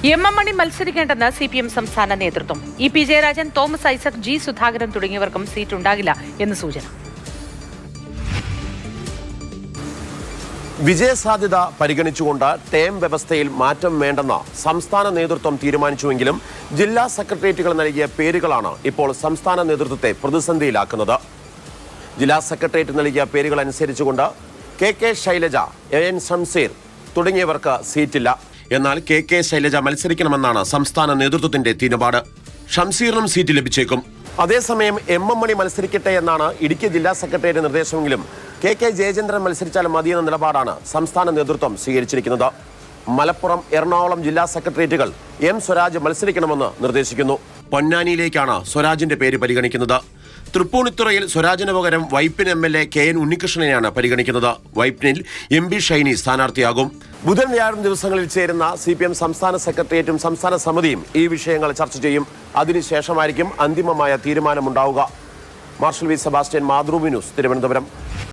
M മണി മത്സരിക്കേണ്ടെന്ന് CPM സംസ്ഥാന നേതൃത്വം. EP Jayarajan, Thomas Isaac, G Sudhakaran തുടങ്ങിയവർക്കും സീറ്റ് ഉണ്ടാകില്ല എന്ന് സൂചന. വിജയസാധ്യത പരിഗണിച്ചുകൊണ്ട് ടേം വ്യവസ്ഥയിൽ മാറ്റം വേണ്ടെന്ന് സംസ്ഥാന നേതൃത്വം തീരുമാനിച്ചുവെങ്കിലും ജില്ലാ സെക്രട്ടേറിയറ്റുകൾ നൽകിയ പേരുകളാണ് ഇപ്പോൾ സംസ്ഥാന നേതൃത്വത്തെ പ്രതിസന്ധിയിലാക്കുന്നത്. ജില്ലാ സെക്രട്ടേറിയറ്റ് നൽകിയ പേരുകൾ അനുസരിച്ചുകൊണ്ട് KK ശൈലജ, AN ഷംസീർ തുടങ്ങിയവർക്ക് സീറ്റില്ല. എന്നാൽ KK ശൈലജ മത്സരിക്കണമെന്നാണ് സംസ്ഥാന നേതൃത്വത്തിന്റെ തീരുമാനം. ഷംസീറിനും സീറ്റ് ലഭിച്ചേക്കും. അതേസമയം M മണി മത്സരിക്കട്ടെ എന്നാണ് ഇടുക്കി ജില്ലാ സെക്രട്ടേറിയറ്റ് നിർദ്ദേശമെങ്കിലും KK ജയചന്ദ്രൻ മത്സരിച്ചാലും മതിയെന്ന നിലപാടാണ് സംസ്ഥാന നേതൃത്വം സ്വീകരിച്ചിരിക്കുന്നത്. മലപ്പുറം, എറണാകുളം ജില്ലാ സെക്രട്ടേറിയറ്റുകൾ M സ്വരാജ് മത്സരിക്കണമെന്ന് നിർദ്ദേശിക്കുന്നു. പൊന്നാനിയിലേക്കാണ് സ്വരാജിന്റെ പേര് പരിഗണിക്കുന്നത്. തൃപ്പൂണിത്തുറയിൽ സ്വരാജിന് പകരം വൈപ്പിൻ MLA KN ഉണ്ണികൃഷ്ണനെയാണ് പരിഗണിക്കുന്നത്. വൈപ്പിനിൽ MB ഷൈനി സ്ഥാനാർത്ഥിയാകും. ബുധൻ, വ്യാഴം ദിവസങ്ങളിൽ ചേരുന്ന CPM സംസ്ഥാന സെക്രട്ടേറിയറ്റും സംസ്ഥാന സമിതിയും ഈ വിഷയങ്ങൾ ചർച്ച ചെയ്യും. അതിനുശേഷമായിരിക്കും അന്തിമമായ തീരുമാനമുണ്ടാവുക. Marshal V Sebastian, Mathrubhumi news, Thiruvananthapuram.